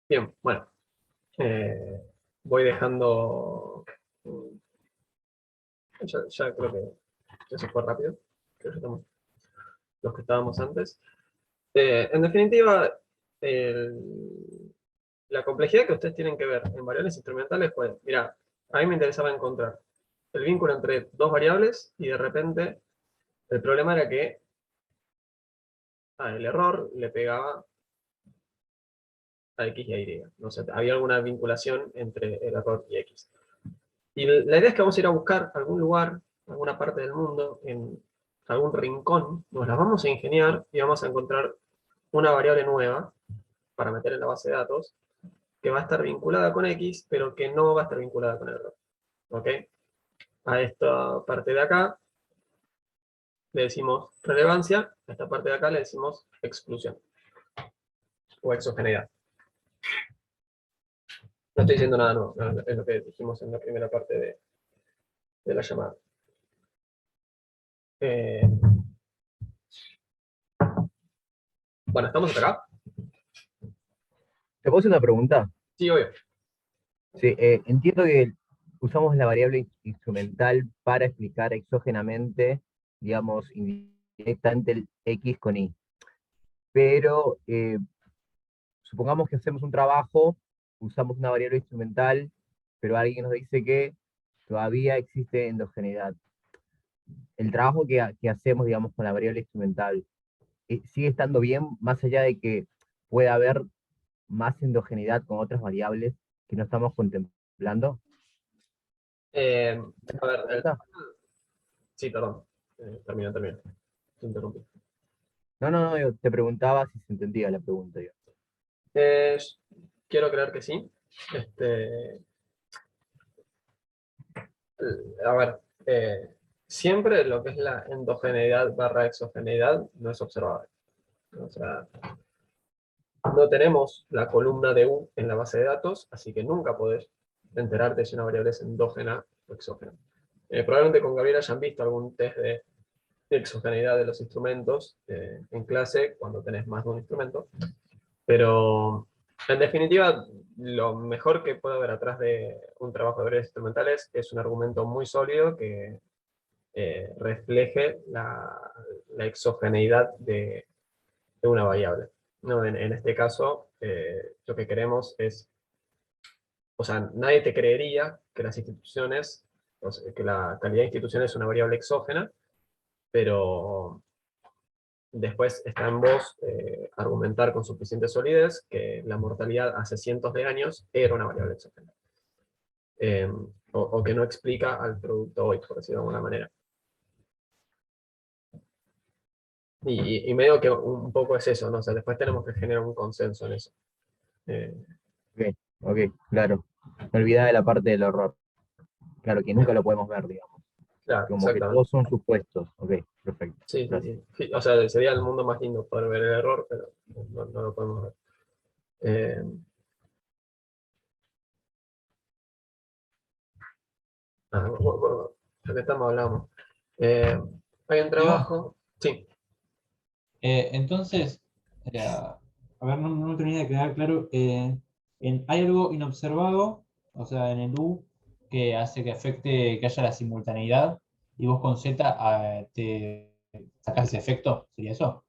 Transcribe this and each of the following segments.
Bien, bueno, voy dejando... Ya creo que ya se fue rápido. Creo que estamos los que estábamos antes. En definitiva, la complejidad que ustedes tienen que ver en variables instrumentales fue, mira, a mí me interesaba encontrar el vínculo entre dos variables y de repente el problema era que el error le pegaba a X y a Y. No sé, había alguna vinculación entre el error y X. Y la idea es que vamos a ir a buscar algún lugar, alguna parte del mundo, en algún rincón, nos las vamos a ingeniar y vamos a encontrar una variable nueva para meter en la base de datos que va a estar vinculada con X, pero que no va a estar vinculada con el error. ¿Ok? A esta parte de acá le decimos relevancia, a esta parte de acá le decimos exclusión o exogeneidad. No estoy diciendo nada nuevo, no, es lo que dijimos en la primera parte de la llamada. Bueno, ¿estamos hasta acá? ¿Te puedo hacer una pregunta? Sí, obvio. Sí, entiendo que usamos la variable instrumental para explicar exógenamente, digamos, indirectamente el X con Y. Pero supongamos que hacemos un trabajo, usamos una variable instrumental, pero alguien nos dice que todavía existe endogeneidad. El trabajo que hacemos, digamos, con la variable instrumental, sigue estando bien, más allá de que pueda haber más endogeneidad con otras variables que no estamos contemplando. Eh, a ver, ¿Pregunta? sí, perdón. Termina. Te interrumpí. No, no, no, yo te preguntaba si se entendía la pregunta. Yo. Eh, quiero creer que sí. A ver, siempre lo que es la endogeneidad barra exogeneidad no es observable. O sea, no tenemos la columna de U en la base de datos, así que nunca podés enterarte si una variable es endógena o exógena. Probablemente con Gabriel hayan visto algún test de exogeneidad de los instrumentos en clase cuando tenés más de un instrumento, pero en definitiva lo mejor que puede haber atrás de un trabajo de variables instrumentales es un argumento muy sólido que refleje la exogeneidad de una variable. ¿No? En este caso, lo que queremos es, o sea, nadie te creería que las instituciones, o sea, que la calidad de institución es una variable exógena, pero después está en vos argumentar con suficiente solidez que la mortalidad hace cientos de años era una variable exógena. O que no explica al producto hoy, por decirlo de alguna manera. Y medio que un poco es eso, ¿no? O sea, después tenemos que generar un consenso en eso. Eh, Ok, ok, claro. Me olvidaba de la parte del horror. Claro, que nunca lo podemos ver, digamos. claro, Como que exactamente. todos son supuestos. Ok, perfecto. Sí, sí, Gracias. sí, sí. O sea, sería el mundo más lindo poder ver el error, pero no lo podemos ver. Eh, bueno, ya que estamos hablando. Eh, hay un Iván, trabajo, sí, entonces, a ver, no me termina de quedar claro. Hay algo inobservado, o sea, en el U, que hace que afecte que haya la simultaneidad, y vos con Z te sacás ese efecto, ¿sería eso?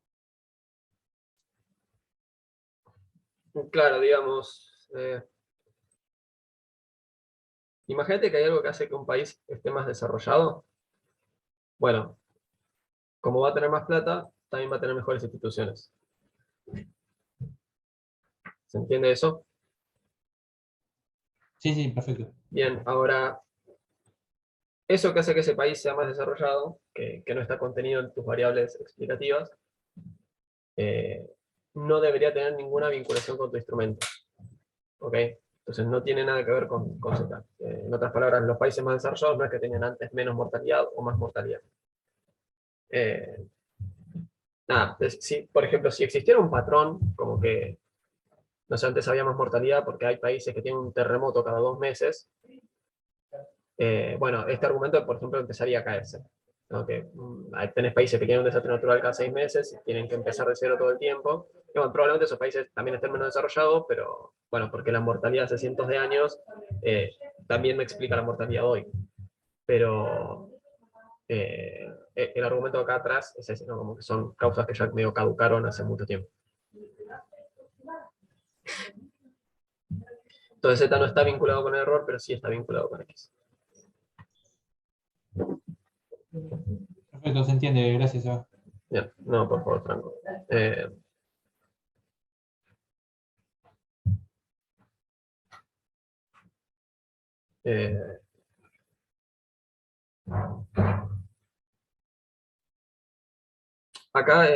claro, digamos, imagínate que hay algo que hace que un país esté más desarrollado. Bueno, como va a tener más plata, también va a tener mejores instituciones. ¿Se entiende eso? Sí, sí, perfecto. Bien, ahora, eso que hace que ese país sea más desarrollado, que no está contenido en tus variables explicativas, eh, no debería tener ninguna vinculación con tu instrumento. ¿Ok? Entonces no tiene nada que ver con Z. En otras palabras, los países más desarrollados no es que tenían antes menos mortalidad o más mortalidad. Eh, nada, si, por ejemplo, si existiera un patrón como que no sé, antes había más mortalidad porque hay países que tienen un terremoto cada 2 meses. Bueno, este argumento, por ejemplo, empezaría a caerse, ¿no? Que tenés países que tienen un desastre natural cada 6 meses y tienen que empezar de cero todo el tiempo. Y bueno, probablemente esos países también estén menos desarrollados, pero bueno, porque la mortalidad hace cientos de años también me explica la mortalidad hoy. Pero el argumento acá atrás es ese, ¿no? Como que son causas que ya medio caducaron hace mucho tiempo. Entonces Z no está vinculado con el error, pero sí está vinculado con X. Perfecto, se entiende, gracias, Seba. Bien, no, por favor, Franco. Eh, eh, Acá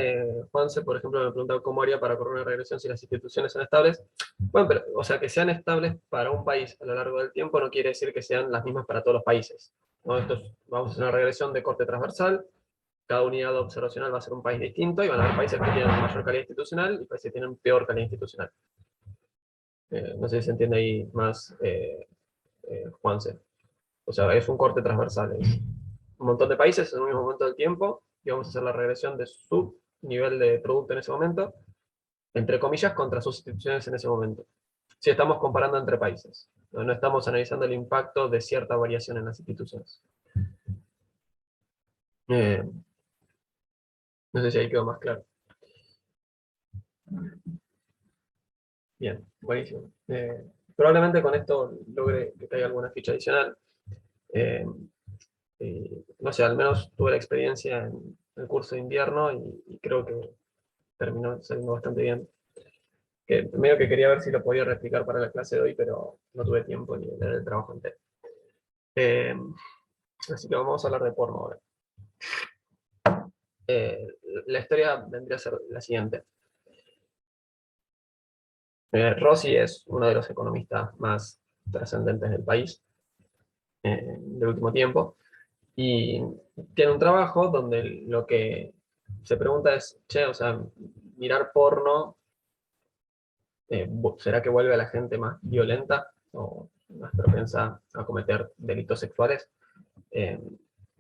Juanse, por ejemplo, me preguntaba cómo haría para correr una regresión si las instituciones son estables. Bueno, pero, o sea, que sean estables para un país a lo largo del tiempo no quiere decir que sean las mismas para todos los países, ¿no? Vamos a hacer una regresión de corte transversal, cada unidad observacional va a ser un país distinto y van a haber países que tienen mayor calidad institucional y países que tienen peor calidad institucional. No sé si se entiende ahí más, Juanse. O sea, es un corte transversal. Es un montón de países en un mismo momento del tiempo y vamos a hacer la regresión de su nivel de producto en ese momento, entre comillas, contra sus instituciones en ese momento. Si estamos comparando entre países, no estamos analizando el impacto de cierta variación en las instituciones. No sé si ahí quedó más claro. Bien, buenísimo. Probablemente con esto logre que caiga alguna ficha adicional. No sé, al menos tuve la experiencia en el curso de invierno y creo que terminó saliendo bastante bien. Que medio que quería ver si lo podía replicar para la clase de hoy, pero no tuve tiempo ni de leer el trabajo entero. Eh, Así que vamos a hablar de porno ahora. Eh, la historia vendría a ser la siguiente. Rossi es uno de los economistas más trascendentes del país del último tiempo y tiene un trabajo donde lo que se pregunta es, che, o sea, mirar porno, ¿será que vuelve a la gente más violenta o más propensa a cometer delitos sexuales? Eh,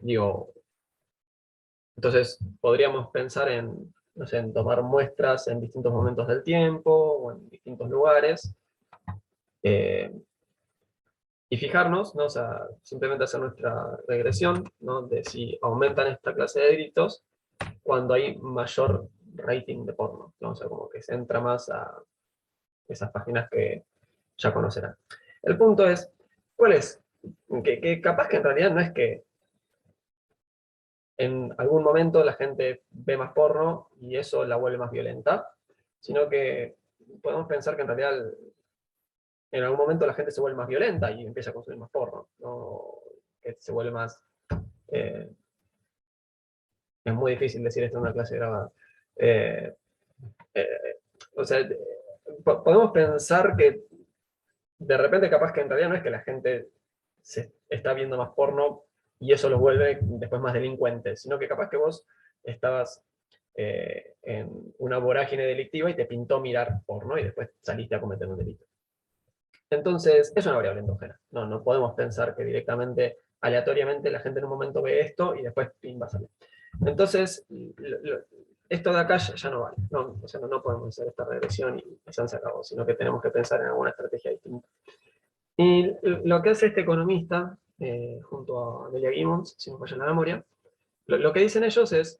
Digo, entonces podríamos pensar en, no sé, en tomar muestras en distintos momentos del tiempo o en distintos lugares eh, y fijarnos, ¿no? O sea, simplemente hacer nuestra regresión, ¿no? De si aumentan esta clase de delitos cuando hay mayor rating de porno, ¿no? O sea, como que se entra más a esas páginas que ya conocerán. El punto es, ¿cuál es? Que capaz que en realidad no es que en algún momento la gente ve más porno y eso la vuelve más violenta, sino que podemos pensar que en realidad en algún momento la gente se vuelve más violenta y empieza a consumir más porno, ¿no? Que se vuelve más... eh, es muy difícil decir esto en una clase grabada. Eh, eh, o sea, podemos pensar que de repente capaz que en realidad no es que la gente se está viendo más porno y eso los vuelve después más delincuentes, sino que capaz que vos estabas en una vorágine delictiva y te pintó mirar porno y después saliste a cometer un delito. Entonces, es una variable endógena. No podemos pensar que directamente, aleatoriamente, la gente en un momento ve esto y después pim, va a salir. Entonces, esto de acá ya no vale. O sea, no podemos hacer esta regresión y se acabó, sino que tenemos que pensar en alguna estrategia distinta. Y lo que hace este economista, junto a Delia Gibbons, si no me falla la memoria, lo que dicen ellos es,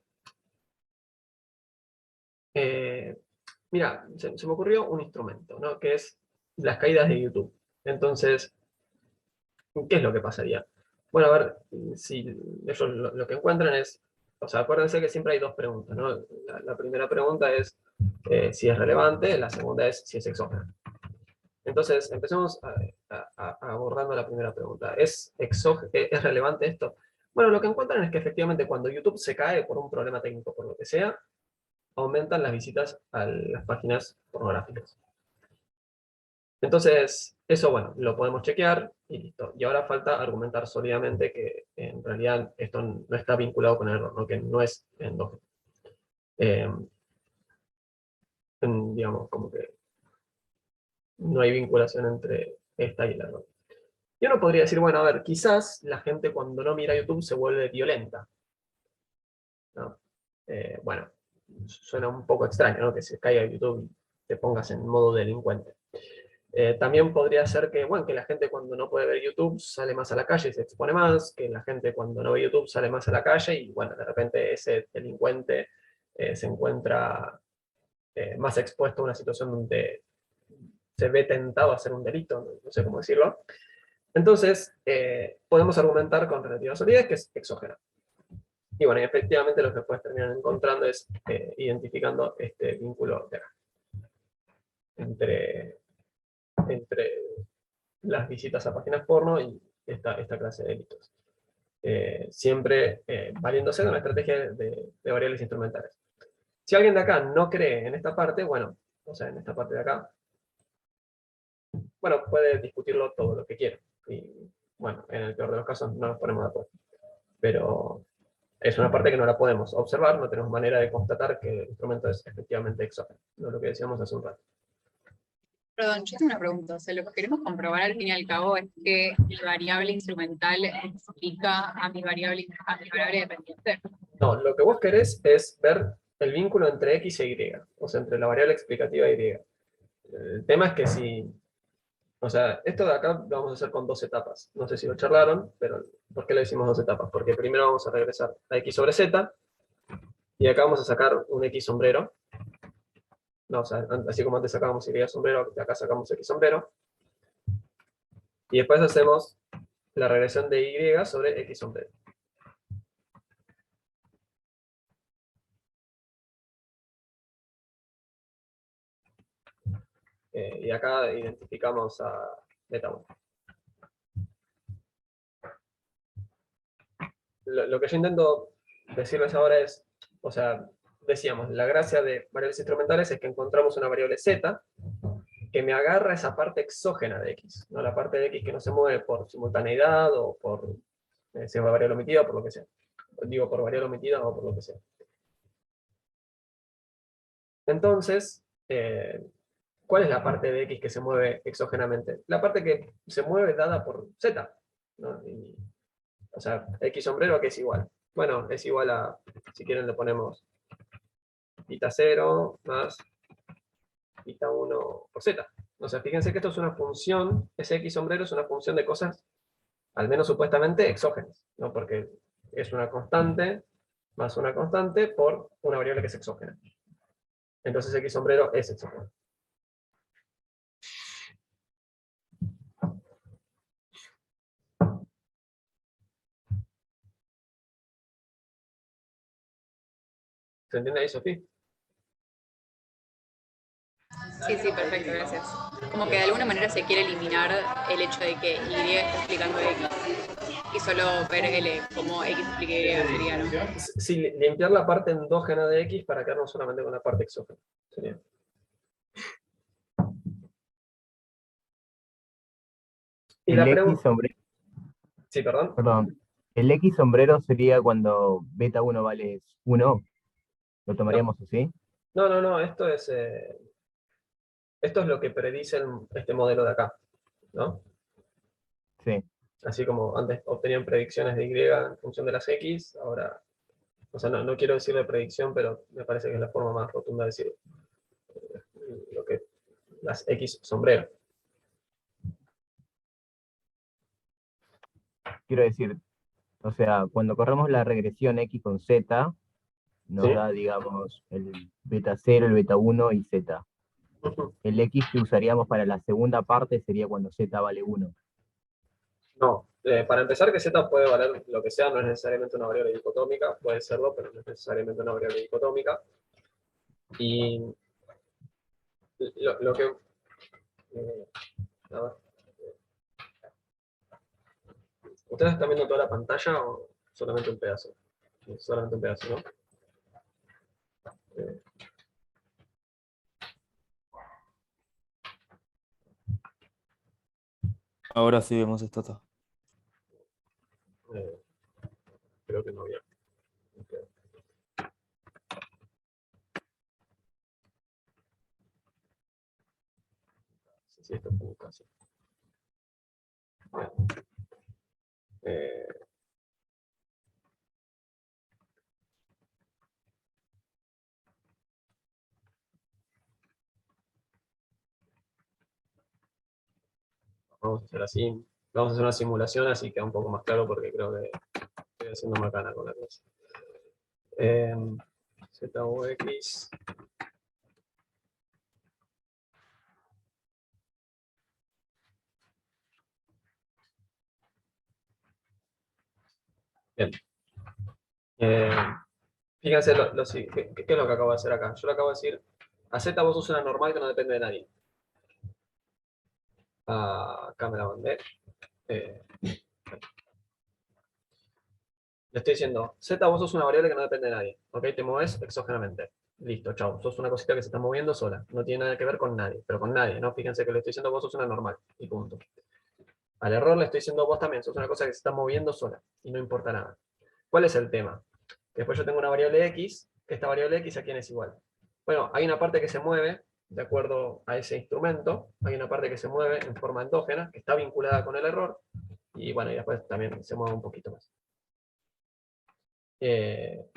mira, se me ocurrió un instrumento, ¿no? Que es las caídas de YouTube. Entonces, ¿qué es lo que pasaría? Bueno, a ver, si ellos lo que encuentran es, o sea, acuérdense que siempre hay dos preguntas, ¿no? La primera pregunta es si es relevante, la segunda es si es exógeno. Entonces, empecemos abordando la primera pregunta. ¿Es relevante esto? Bueno, lo que encuentran es que efectivamente cuando YouTube se cae por un problema técnico, por lo que sea, aumentan las visitas a las páginas pornográficas. Entonces, eso, bueno, lo podemos chequear y listo. Y ahora falta argumentar sólidamente que en realidad esto no está vinculado con el error, ¿no? Que no es endógeno. Digamos, como que no hay vinculación entre esta y la otra. Y uno podría decir, bueno, a ver, quizás la gente cuando no mira YouTube se vuelve violenta, ¿no? Bueno, suena un poco extraño, ¿no? Que se caiga YouTube y te pongas en modo delincuente. También podría ser que, bueno, que la gente cuando no puede ver YouTube sale más a la calle y se expone más, que la gente cuando no ve YouTube sale más a la calle y, bueno, de repente ese delincuente se encuentra más expuesto a una situación donde se ve tentado a hacer un delito, no sé cómo decirlo. Entonces, podemos argumentar con relativa solidez que es exógena. Y bueno, efectivamente lo que después terminan encontrando es identificando este vínculo de acá, entre las visitas a páginas porno y esta clase de delitos. Siempre valiéndose de una estrategia de variables instrumentales. Si alguien de acá no cree en esta parte, bueno, o sea, en esta parte de acá, bueno, puede discutirlo todo lo que quiera. Y bueno, en el peor de los casos no nos ponemos de acuerdo. Pero es una parte que no la podemos observar, no tenemos manera de constatar que el instrumento es efectivamente exógeno, no lo que decíamos hace un rato. Perdón, yo tengo una pregunta. O sea, lo que queremos comprobar al fin y al cabo es que mi variable instrumental explica a mi variable dependiente. No, lo que vos querés es ver el vínculo entre X e Y, o sea, entre la variable explicativa y Y. El tema es que si, o sea, esto de acá lo vamos a hacer con dos etapas. No sé si lo charlaron, pero ¿por qué le decimos dos etapas? Porque primero vamos a regresar a X sobre Z, y acá vamos a sacar un X sombrero. No, o sea, así como antes sacábamos Y sombrero, de acá sacamos X sombrero. Y después hacemos la regresión de Y sobre X sombrero. Y acá identificamos a beta 1. Lo que yo intento decirles ahora es, o sea, decíamos, la gracia de variables instrumentales es que encontramos una variable z que me agarra esa parte exógena de x, no la parte de x que no se mueve por simultaneidad o por si es variable omitida o por lo que sea. Digo, por variable omitida o por lo que sea. Entonces, ¿cuál es la parte de x que se mueve exógenamente? La parte que se mueve dada por z, ¿no? O sea, x sombrero, ¿a qué es igual? Bueno, es igual a, si quieren le ponemos pita 0 más pita 1 por z. O sea, fíjense que esto es una función, ese x sombrero es una función de cosas, al menos supuestamente, exógenas, ¿no? Porque es una constante más una constante por una variable que es exógena. Entonces x sombrero es exógeno. ¿Se entiende ahí, Sofía? Sí, sí, perfecto, gracias. Como que de alguna manera se quiere eliminar el hecho de que Y está explicando X y solo ver L como X explica Y sería, ¿no? Sí, limpiar la parte endógena de x para quedarnos solamente con la parte exógena. Sería. Y El la X pregunta. sombrero, Sí, perdón. perdón, el X sombrero sería cuando beta 1 vale 1, ¿lo tomaríamos así? No, esto es lo que predice este modelo de acá, ¿no? Sí. Así como antes obtenían predicciones de Y en función de las X, ahora, o sea, no quiero decirle predicción, pero me parece que es la forma más rotunda de decirlo. Lo que las X sombrero. Quiero decir, o sea, cuando corremos la regresión X con Z, ¿Sí? nos da, digamos, el beta 0, el beta 1 y Z. Ujú. El X que usaríamos para la segunda parte sería cuando Z vale 1. No, para empezar que Z puede valer lo que sea, no es necesariamente una variable dicotómica, puede serlo, pero no es necesariamente una variable dicotómica. Y lo que... a ver, ¿ustedes están viendo toda la pantalla o solamente un pedazo? Solamente un pedazo, ¿no? Eh, Ahora sí vemos esto todo. eh, creo que no había. Ok. Sí, sí, esto punto así. Bien. Vamos a hacer así. Vamos a hacer una simulación, así queda un poco más claro porque creo que estoy haciendo macana con la clase. Z o X. Bien. Fíjense qué es lo que acabo de hacer acá. Yo le acabo de decir, a Z vos sos una normal que no depende de nadie. Acá me la mandé. Le estoy diciendo, Z vos sos una variable que no depende de nadie. ¿Ok? Te mueves exógenamente. Listo, chao. Sos una cosita que se está moviendo sola. No tiene nada que ver con nadie, pero con nadie, ¿no? Fíjense que le estoy diciendo vos sos una normal. Y punto. Al error le estoy diciendo vos también sos una cosa que se está moviendo sola. Y no importa nada. ¿Cuál es el tema? Después yo tengo una variable X, que esta variable X a quién es igual. Bueno, hay una parte que se mueve de acuerdo a ese instrumento. Hay una parte que se mueve en forma endógena, que está vinculada con el error. Y bueno, y después también se mueve un poquito más. De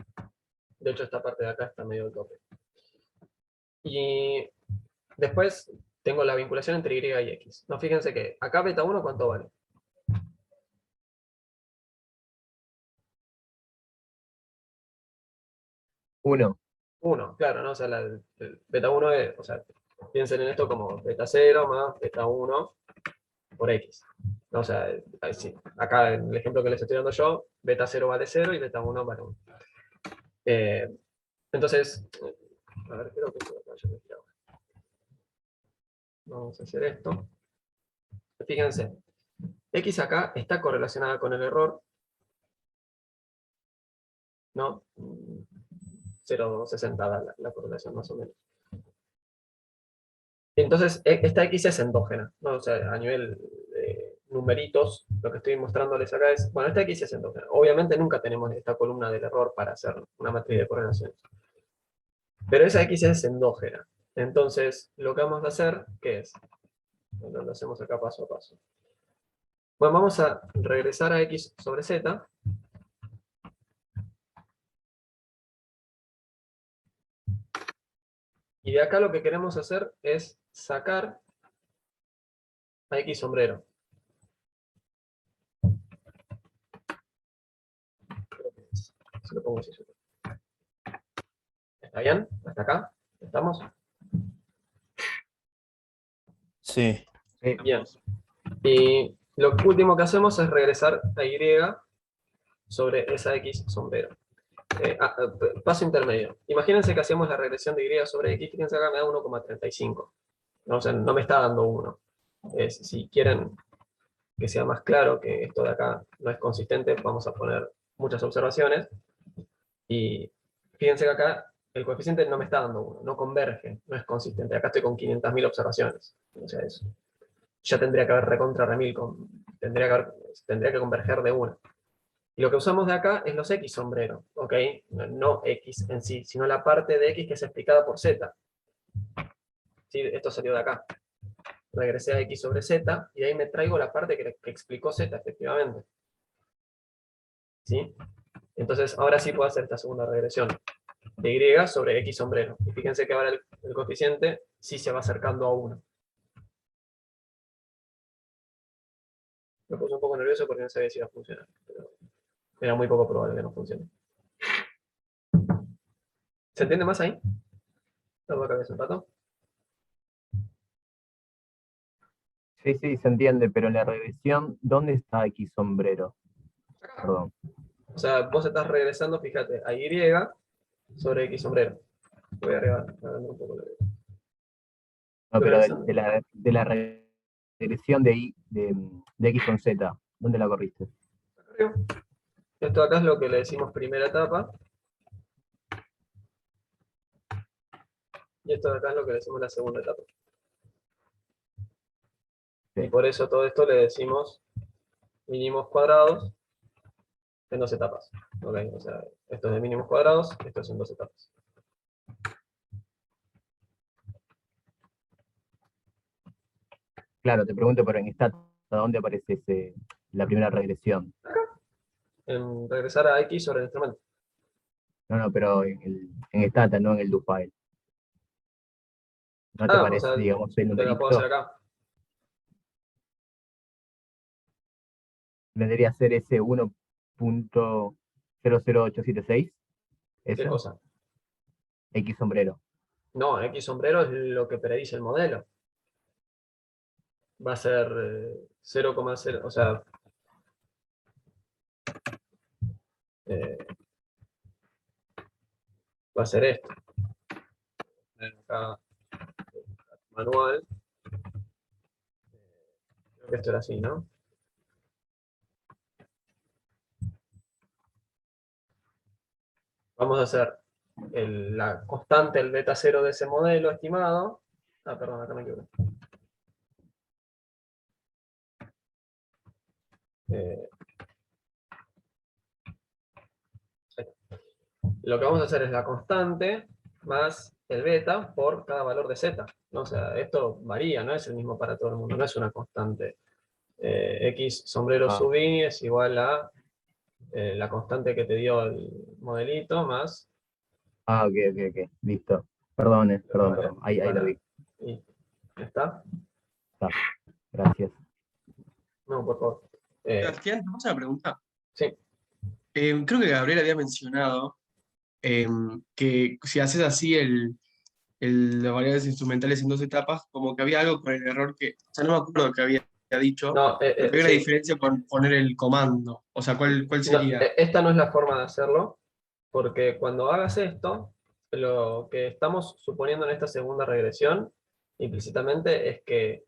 hecho, esta parte de acá está medio tope. Y después tengo la vinculación entre Y y X. No, fíjense que acá beta 1, ¿cuánto vale? Uno. 1, claro, ¿no? O sea, el beta 1 es, o sea, piensen en esto como beta 0 más beta 1 por X. ¿No? O sea, sí, acá en el ejemplo que les estoy dando yo, beta 0 vale 0 y beta 1 vale 1. Entonces, a ver, creo que esto acá yo me tiraba. Vamos a hacer esto. Fíjense, X acá está correlacionada con el error, ¿no? 0,60 la correlación más o menos. Entonces, esta X es endógena, ¿no? O sea, a nivel de numeritos, lo que estoy mostrándoles acá es, bueno, esta X es endógena. Obviamente nunca tenemos esta columna del error para hacer una matriz de correlaciones. Pero esa X es endógena. Entonces, lo que vamos a hacer, ¿qué es? Bueno, lo hacemos acá paso a paso. Bueno, vamos a regresar a X sobre Z. Y de acá lo que queremos hacer es sacar a X sombrero. Se lo pongo así. ¿Está bien? ¿Hasta acá? ¿Estamos? Sí. Bien. Y lo último que hacemos es regresar a Y sobre esa X sombrero. Paso intermedio. Imagínense que hacemos la regresión de Y sobre X, fíjense acá me da 1,35. ¿No? O sea, no me está dando 1. Si quieren que sea más claro que esto de acá no es consistente, vamos a poner muchas observaciones. Y fíjense que acá el coeficiente no me está dando 1, no converge, no es consistente. Acá estoy con 500.000 observaciones. O sea, eso ya tendría que haber recontra remil, tendría que converger de 1. Y lo que usamos de acá es los X sombrero, ¿ok? No X en sí, sino la parte de X que es explicada por Z. ¿Sí? Esto salió de acá. Regresé a X sobre Z, y de ahí me traigo la parte que explicó Z, efectivamente. ¿Sí? Entonces, ahora sí puedo hacer esta segunda regresión. De Y sobre X sombrero. Y fíjense que ahora el coeficiente sí se va acercando a 1. Me puse un poco nervioso porque no sabía si iba a funcionar. Pero era muy poco probable que no funcione. ¿Se entiende más ahí? ¿Algo que un rato? Sí, sí, se entiende, pero en la regresión, ¿dónde está X sombrero? Perdón. O sea, vos estás regresando, fíjate, a Y sobre X sombrero. Voy a agregar un poco la No, Estoy pero regresando. de la regresión de X con Z, ¿dónde la corriste? Arriba. Esto acá es lo que le decimos primera etapa. Y esto de acá es lo que le decimos la segunda etapa. Y por eso todo esto le decimos mínimos cuadrados en 2 etapas. ¿Okay? O sea, esto es de mínimos cuadrados, esto es en 2 etapas. Claro, te pregunto, pero en Stata, ¿dónde aparece la primera regresión? En regresar a X sobre el instrumento. No, no, pero en Stata, no en el do file. ¿No te O aparece, sea, digamos, el te la puedo hacer numerito? acá. Vendría a ser ese 1.00876, ¿Qué esa, cosa? X sombrero. No, X sombrero es lo que predice el modelo. Va a ser 0,0, o sea, eh, va a ser esto. Acá, manual, creo que esto era así, ¿no? Vamos a hacer la constante, el beta cero de ese modelo estimado. Ah, perdón, acá me equivoqué. Eh, lo que vamos a hacer es la constante más el beta por cada valor de z, ¿no? O sea, esto varía, no es el mismo para todo el mundo, no es una constante. X sombrero Ah, sub i es igual a la constante que te dio el modelito más ok, ok, ok, listo. Perdón, lo que vale perdón, ahí lo vi. y ya está. Está, gracias. No, por favor. Eh, Sebastián, ¿te pasa una pregunta? sí, Creo que Gabriel había mencionado que si haces así las variables instrumentales en dos etapas, como que había algo con el error que, o sea, no me acuerdo que había dicho, no, pero que había una sí. diferencia con poner el comando. O sea, ¿cuál No, sería? esta no es la forma de hacerlo, porque cuando hagas esto, lo que estamos suponiendo en esta segunda regresión, implícitamente, es que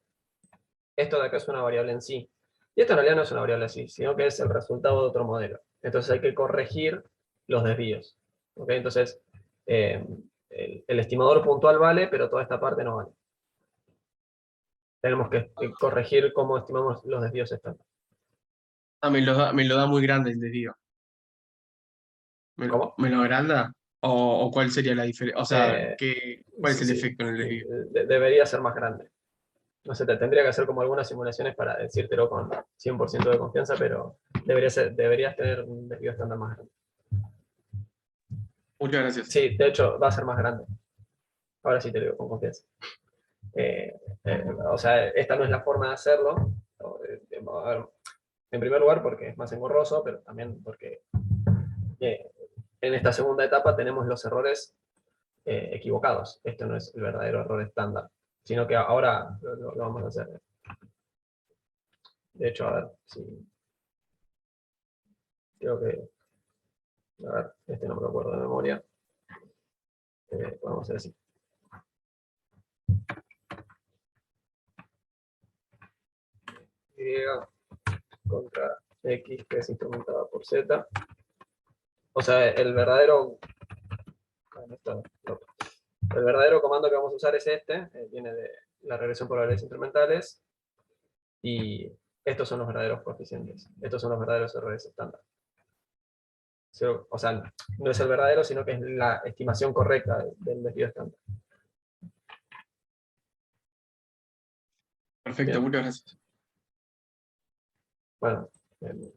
esto de acá es una variable en sí. Y esto en realidad no es una variable así, sino que es el resultado de otro modelo. Entonces hay que corregir los desvíos. ¿Ok? Entonces, eh, el estimador puntual vale, pero toda esta parte no vale. Tenemos que corregir cómo estimamos los desvíos estándar. Ah, me lo da muy grande el desvío. ¿Cómo? ¿Me lo agranda? ¿O cuál sería la diferencia? O sea, Eh, ¿cuál es sí, el sí, efecto en el sí, desvío? debería ser más grande. No sé, tendría que hacer como algunas simulaciones para decírtelo con 100% de confianza, pero deberías tener un desvío estándar más grande. Muchas gracias. Sí, de hecho, va a ser más grande. Ahora sí te lo digo con confianza. O sea, esta no es la forma de hacerlo. A ver, en primer lugar, porque es más engorroso, pero también porque eh, en esta segunda etapa tenemos los errores equivocados. Esto no es el verdadero error estándar, sino que ahora lo vamos a hacer. De hecho, a ver, si creo que, a ver, este no me lo acuerdo de memoria. Vamos a hacer así. Y contra X, que es instrumentada por Z. O sea, el verdadero comando que vamos a usar es este, viene de la regresión por variables instrumentales, y estos son los verdaderos coeficientes, estos son los verdaderos errores estándar. O sea, no es el verdadero, sino que es la estimación correcta del desvío estándar. Perfecto, Bien, muchas gracias. bueno,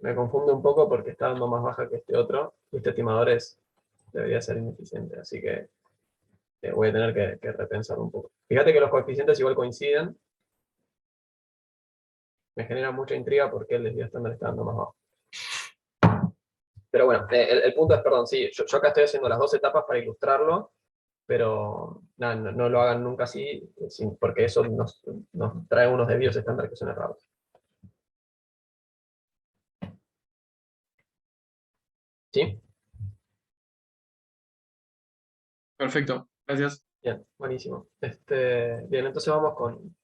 me confunde un poco porque está dando más baja que este otro, y este estimador debería ser ineficiente, así que voy a tener que repensar un poco. Fíjate que los coeficientes igual coinciden, me genera mucha intriga porque el desvío estándar está dando más bajo. Pero bueno, el punto es, perdón, sí, yo acá estoy haciendo las dos etapas para ilustrarlo, pero nada, no lo hagan nunca así, porque eso nos trae unos desvíos estándar que son errados. ¿Sí? Perfecto, gracias. Bien, buenísimo. Bien, entonces vamos con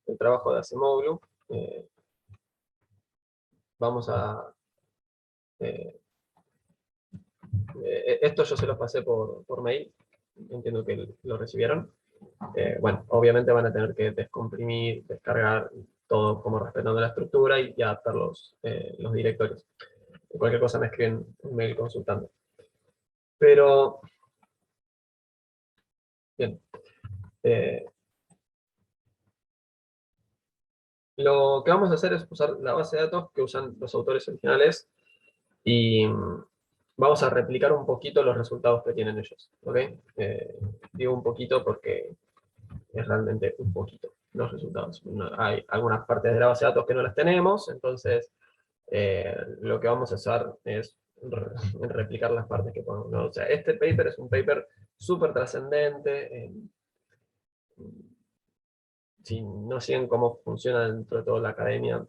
el trabajo de Acemoglu. Vamos a... eh, esto yo se los pasé por mail, entiendo que lo recibieron. Bueno, obviamente van a tener que descomprimir, descargar todo como respetando la estructura y adaptar los directorios. Cualquier cosa me escriben un mail consultando. Pero, bien, eh, Lo que vamos a hacer es usar la base de datos que usan los autores originales y vamos a replicar un poquito los resultados que tienen ellos, ¿ok? Digo un poquito porque es realmente un poquito los resultados. Hay algunas partes de la base de datos que no las tenemos, entonces lo que vamos a hacer es replicar las partes que podemos, ¿no? O sea, este paper es un paper súper trascendente. Si no siguen cómo funciona dentro de toda la academia,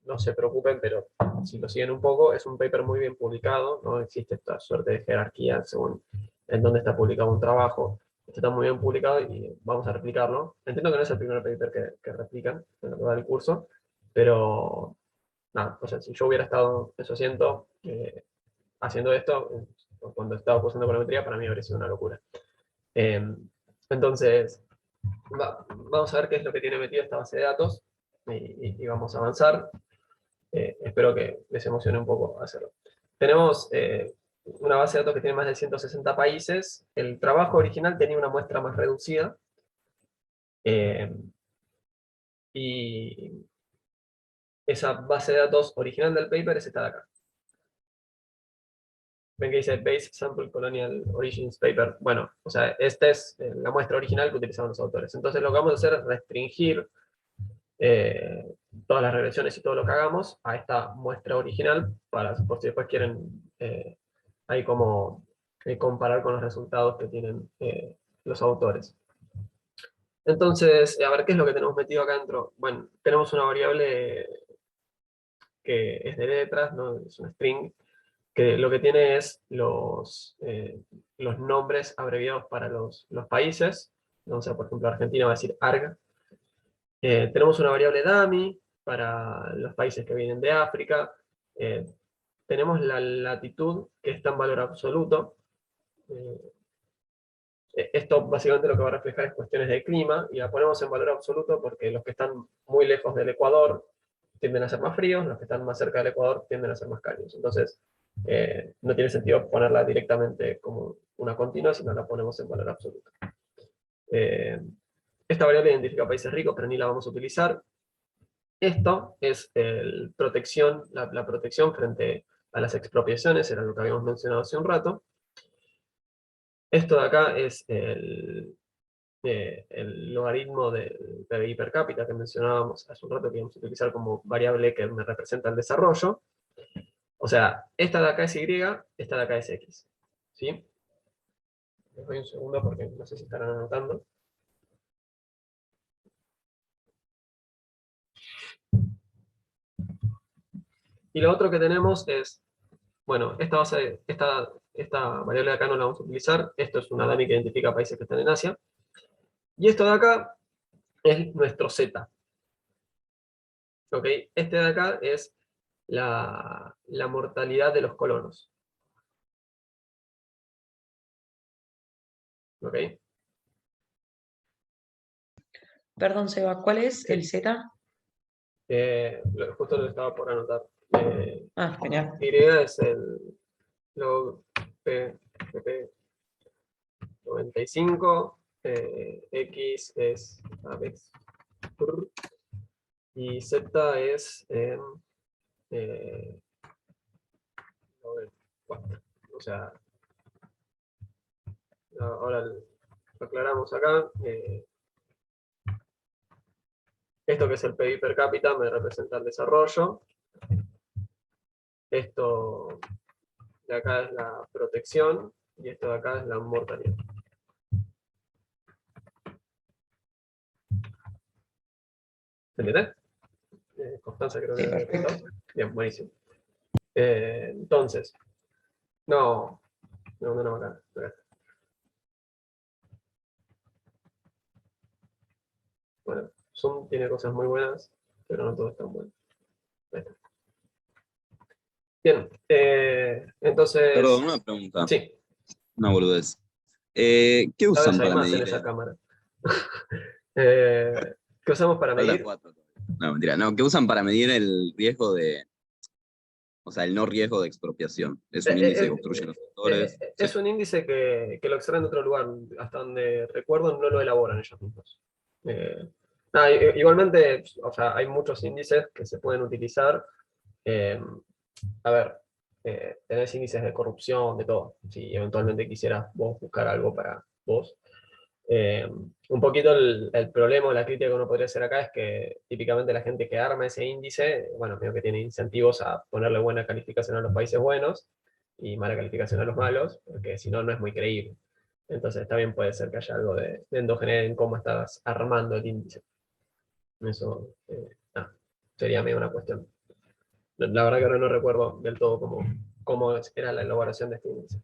no se preocupen, pero si lo siguen un poco, es un paper muy bien publicado, no existe esta suerte de jerarquía según en dónde está publicado un trabajo. Este está muy bien publicado y vamos a replicarlo. Entiendo que no es el primer paper que replican en lo que va del curso, pero nada, o sea, si yo hubiera estado en su asiento haciendo esto, cuando estaba cursando econometría, para mí habría sido una locura. Entonces, vamos a ver qué es lo que tiene metido esta base de datos y vamos a avanzar. Espero que les emocione un poco hacerlo. Tenemos una base de datos que tiene más de 160 países. El trabajo original tenía una muestra más reducida. Y esa base de datos original del paper es esta de acá. Ven que dice Base Sample Colonial Origins Paper. Bueno, o sea, esta es la muestra original que utilizaban los autores. Entonces lo que vamos a hacer es restringir todas las regresiones y todo lo que hagamos a esta muestra original, por si después quieren ahí como comparar con los resultados que tienen los autores. Entonces, a ver, ¿qué es lo que tenemos metido acá dentro? Bueno, tenemos una variable que es de letras, ¿no? Es una string, que lo que tiene es los nombres abreviados para los países. Entonces, por ejemplo, Argentina va a decir ARG. Tenemos una variable dummy para los países que vienen de África. Tenemos la latitud, que está en valor absoluto. Esto básicamente lo que va a reflejar es cuestiones de clima, y la ponemos en valor absoluto porque los que están muy lejos del Ecuador tienden a ser más fríos, los que están más cerca del Ecuador tienden a ser más cálidos. Entonces, no tiene sentido ponerla directamente como una continua, sino la ponemos en valor absoluto. Esta variable identifica países ricos, pero ni la vamos a utilizar. Esto es la protección frente a las expropiaciones, era lo que habíamos mencionado hace un rato. Esto de acá es el logaritmo del PBI per cápita que mencionábamos hace un rato, que íbamos a utilizar como variable que me representa el desarrollo. O sea, esta de acá es Y, esta de acá es X. ¿Sí? Les doy un segundo porque no sé si estarán anotando. Y lo otro que tenemos es, bueno, esta variable de acá no la vamos a utilizar. Esto es una dummy que identifica países que están en Asia. Y esto de acá es nuestro Z. ¿Ok? Este de acá es la mortalidad de los colonos. ¿Ok? Perdón, Seba, ¿cuál es el Z? Justo lo estaba por anotar. Ah, genial. Y es el log P 95, X es Avex, y Z es log 4. O sea, ahora lo aclaramos acá. Esto que es el PIB per cápita me representa el desarrollo. Esto de acá es la protección y esto de acá es la mortalidad. ¿Se entiende? Constanza creo que Sí, lo había perfecto. apuntado. Bien, buenísimo. Entonces, no acá. Bueno, Zoom tiene cosas muy buenas, pero no todo es tan bueno. Ahí está. Bien, entonces... Perdón, una pregunta, Sí, una boludez. ¿Qué cada vez usan hay para más en medir esa cámara. ¿Qué usamos para Falta medir? 4 todavía. No, mentira. No, ¿qué usan para medir el riesgo de, o sea, el no riesgo de expropiación? ¿Es un índice que construyen los autores? Sí. Es un índice que lo extraen de otro lugar. Hasta donde recuerdo no lo elaboran ellos mismos. Igualmente, o sea, hay muchos índices que se pueden utilizar. A ver, tenés índices de corrupción, de todo. Si eventualmente quisieras vos buscar algo para vos. Un poquito el problema o la crítica que uno podría hacer acá es que típicamente la gente que arma ese índice, bueno, medio que tiene incentivos a ponerle buena calificación a los países buenos y mala calificación a los malos, porque si no, no es muy creíble. Entonces también puede ser que haya algo de endogeneidad en cómo estás armando el índice. Eso sería medio una cuestión. La verdad que ahora no recuerdo del todo cómo era la elaboración de este índice.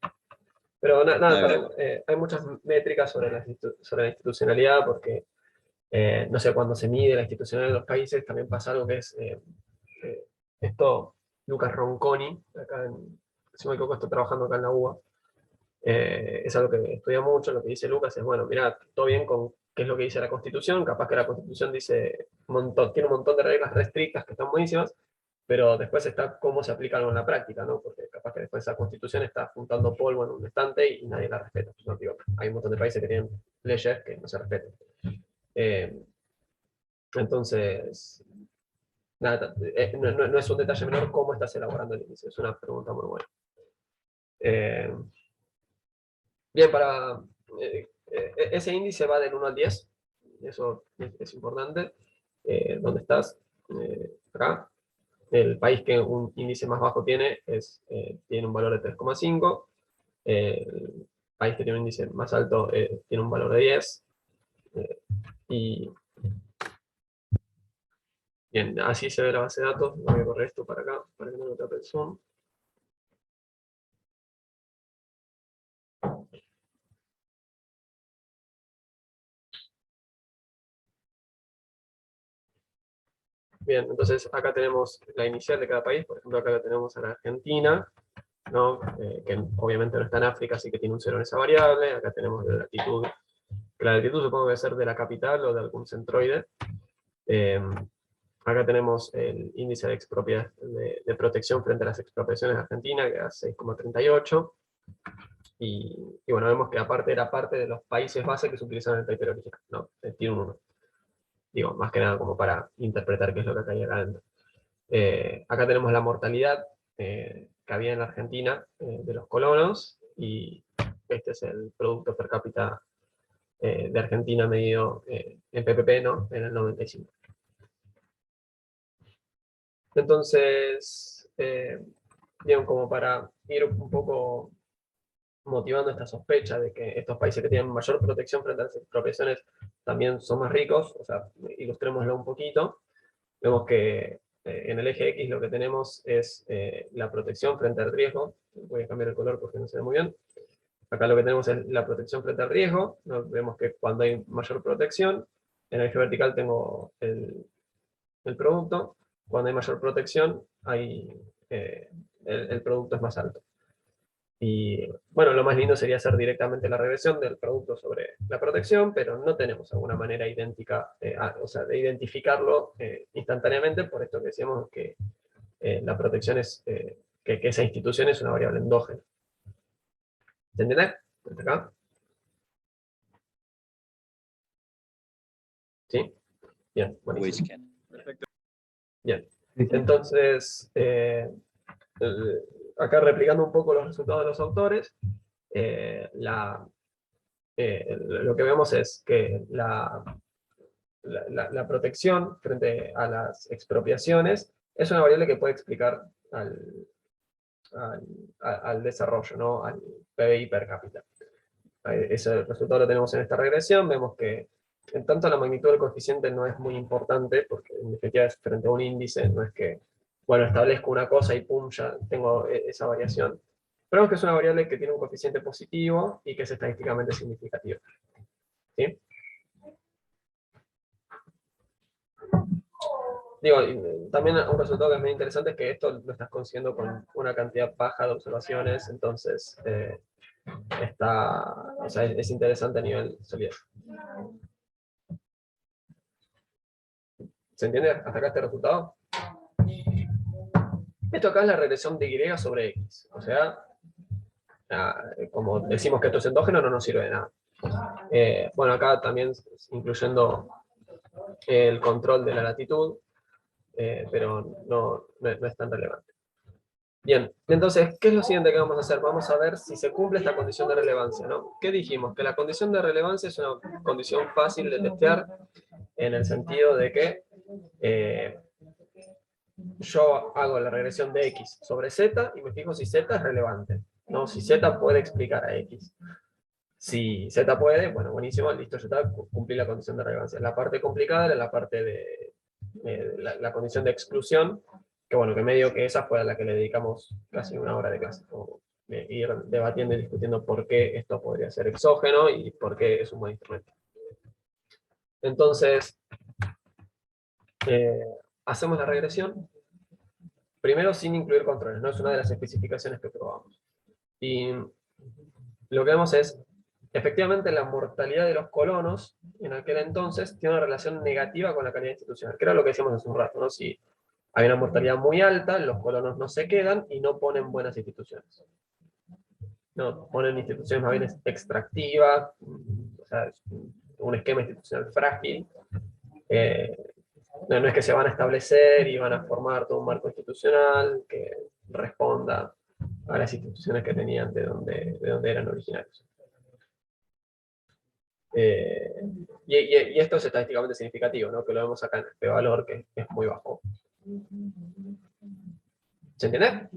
Pero nada, hay muchas métricas sobre sobre la institucionalidad, porque, no sé, cuando se mide la institucionalidad de los países, también pasa algo que es, esto, Lucas Ronconi, acá si no me equivoco, estoy trabajando acá en la UBA, es algo que estudia mucho. Lo que dice Lucas es, bueno, mirá, todo bien con qué es lo que dice la Constitución, capaz que la Constitución dice tiene un montón de reglas restrictas que están buenísimas, pero después está cómo se aplica algo en la práctica, ¿no? Porque capaz que después esa Constitución está juntando polvo en un estante y nadie la respeta. No, digo, hay un montón de países que tienen leyes que no se respetan. Entonces, nada, no es un detalle menor cómo estás elaborando el índice, es una pregunta muy buena. Bien, ese índice va del 1 al 10, eso es importante. ¿Dónde estás? Acá. El país que un índice más bajo tiene un valor de 3,5. El país que tiene un índice más alto tiene un valor de 10. Y bien, así se ve la base de datos. Voy a correr esto para acá, para que no me tape el zoom. Bien, entonces acá tenemos la inicial de cada país. Por ejemplo, acá tenemos a la Argentina, ¿no? Que obviamente no está en África, así que tiene un 0 en esa variable. Acá tenemos la latitud. La latitud supongo que debe ser de la capital o de algún centroide. Acá tenemos el índice de protección frente a las expropiaciones de Argentina, que da 6,38. Y bueno, vemos que aparte era parte de los países base que se utilizan en el paper original, ¿no? Tiene un 1. Digo, más que nada como para interpretar qué es lo que hay acá adentro. Acá tenemos la mortalidad que había en la Argentina de los colonos, y este es el producto per cápita de Argentina medido en PPP, ¿no? En el 95. Entonces, bien, como para ir un poco motivando esta sospecha de que estos países que tienen mayor protección frente a las expropiaciones también son más ricos, o sea, ilustrémoslo un poquito. Vemos que en el eje X lo que tenemos es la protección frente al riesgo. Voy a cambiar el color porque no se ve muy bien. Acá lo que tenemos es la protección frente al riesgo. Vemos que cuando hay mayor protección, en el eje vertical tengo el producto. Cuando hay mayor protección, el producto es más alto. Y bueno, lo más lindo sería hacer directamente la regresión del producto sobre la protección, pero no tenemos alguna manera idéntica, o sea, de identificarlo instantáneamente, por esto que decíamos que la protección que esa institución es una variable endógena. ¿Se entiende? ¿Hasta acá? ¿Sí? Bien, buenísimo. Perfecto. Bien, entonces, acá replicando un poco los resultados de los autores, lo que vemos es que la protección frente a las expropiaciones es una variable que puede explicar al desarrollo, ¿no? Al PBI per cápita. Ese resultado lo tenemos en esta regresión. Vemos que en tanto la magnitud del coeficiente no es muy importante, porque en definitiva es frente a un índice, no es que, bueno, establezco una cosa y pum, ya tengo esa variación. Pero vemos que es una variable que tiene un coeficiente positivo y que es estadísticamente significativo. ¿Sí? Digo, también un resultado que es muy interesante es que esto lo estás consiguiendo con una cantidad baja de observaciones, entonces o sea, es interesante a nivel solidez. ¿Se entiende hasta acá este resultado? Esto acá es la regresión de Y sobre X. O sea, como decimos que esto es endógeno, no nos sirve de nada. Bueno, acá también incluyendo el control de la latitud, pero no es tan relevante. Bien, entonces, ¿qué es lo siguiente que vamos a hacer? Vamos a ver si se cumple esta condición de relevancia, ¿no? ¿Qué dijimos? Que la condición de relevancia es una condición fácil de testear en el sentido de que yo hago la regresión de X sobre Z y me fijo si Z es relevante, ¿no? Si Z puede explicar a X. Si Z puede, bueno, buenísimo, listo, ya está, cumplí la condición de relevancia. La parte complicada era la parte de la condición de exclusión, que bueno, que medio que esa fue a la que le dedicamos casi una hora de clase, como ir debatiendo y discutiendo por qué esto podría ser exógeno y por qué es un buen instrumento. Entonces, hacemos la regresión, primero sin incluir controles, no es una de las especificaciones que probamos. Y lo que vemos es, efectivamente, la mortalidad de los colonos en aquel entonces tiene una relación negativa con la calidad institucional, que era lo que decíamos hace un rato, ¿no? Si hay una mortalidad muy alta, los colonos no se quedan y no ponen buenas instituciones. No, ponen instituciones más bien extractivas, o sea, un esquema institucional frágil. No es que se van a establecer y van a formar todo un marco institucional que responda a las instituciones que tenían de donde eran originarios. Y esto es estadísticamente significativo, ¿no? Que lo vemos acá en este valor que es muy bajo. ¿Se entiende?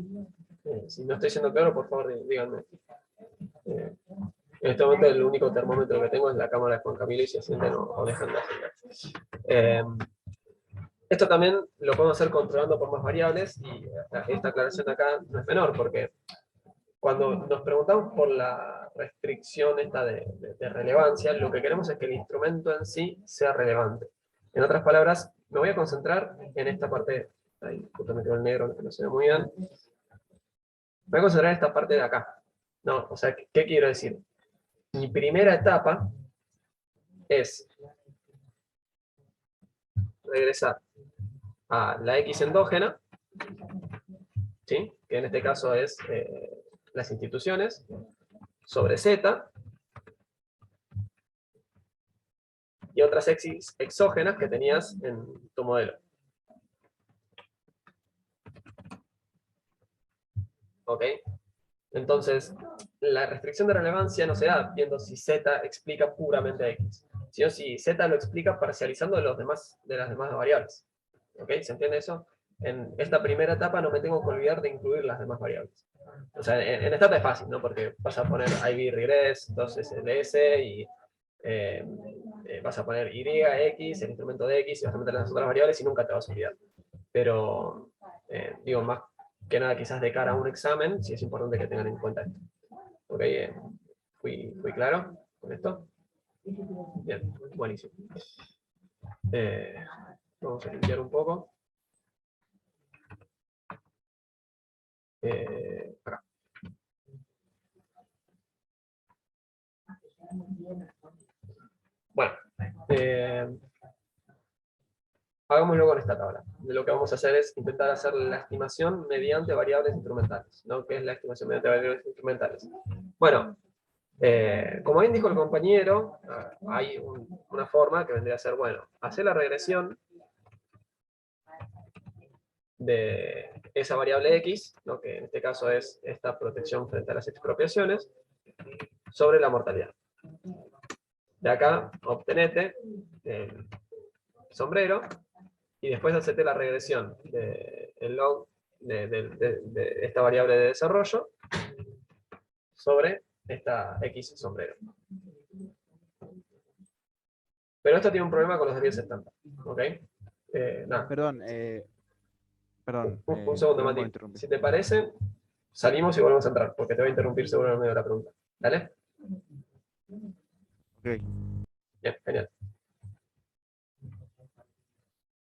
Si no estoy siendo claro, por favor, díganme. En este momento el único termómetro que tengo es la cámara de Juan Camilo y si asienten o dejan de acelerar. Esto también lo podemos hacer controlando por más variables y esta aclaración de acá no es menor porque cuando nos preguntamos por la restricción esta de relevancia, lo que queremos es que el instrumento en sí sea relevante. En otras palabras, me voy a concentrar en esta parte, ahí justamente el negro que no se ve muy bien, me voy a concentrar en esta parte de acá. No, o sea, ¿qué quiero decir? Mi primera etapa es regresar a la X endógena, ¿sí? Que en este caso es las instituciones, sobre Z, y otras X exógenas que tenías en tu modelo. ¿Ok? Entonces, la restricción de relevancia no se da viendo si Z explica puramente a X, sino si Z lo explica parcializando de las demás variables. ¿Ok? ¿Se entiende eso? En esta primera etapa no me tengo que olvidar de incluir las demás variables. O sea, en esta etapa es fácil, ¿no? Porque vas a poner IV regress, 2SLS y vas a poner Y, X, el instrumento de X, y vas a meter las otras variables y nunca te vas a olvidar. Pero, digo, más que nada quizás de cara a un examen, sí es importante que tengan en cuenta esto. ¿Ok? ¿Fui claro con esto? Bien, buenísimo. Vamos a limpiar un poco. Acá. Bueno, hagámoslo con esta tabla. Lo que vamos a hacer es intentar hacer la estimación mediante variables instrumentales, ¿no? ¿Qué es la estimación mediante variables instrumentales? Bueno, como bien dijo el compañero, hay una forma que vendría a ser, bueno, hacer la regresión de esa variable X, ¿no? Que en este caso es esta protección frente a las expropiaciones, sobre la mortalidad. De acá, obtenete el sombrero, y después hacete la regresión del log de esta variable de desarrollo sobre esta X sombrero. Pero esto tiene un problema con los desvíos estándar. ¿Ok? Nada. Perdón, Un segundo, Mati. Si te parece, salimos y volvemos a entrar, porque te voy a interrumpir seguro en medio de la pregunta. ¿Dale? Ok. Bien, genial.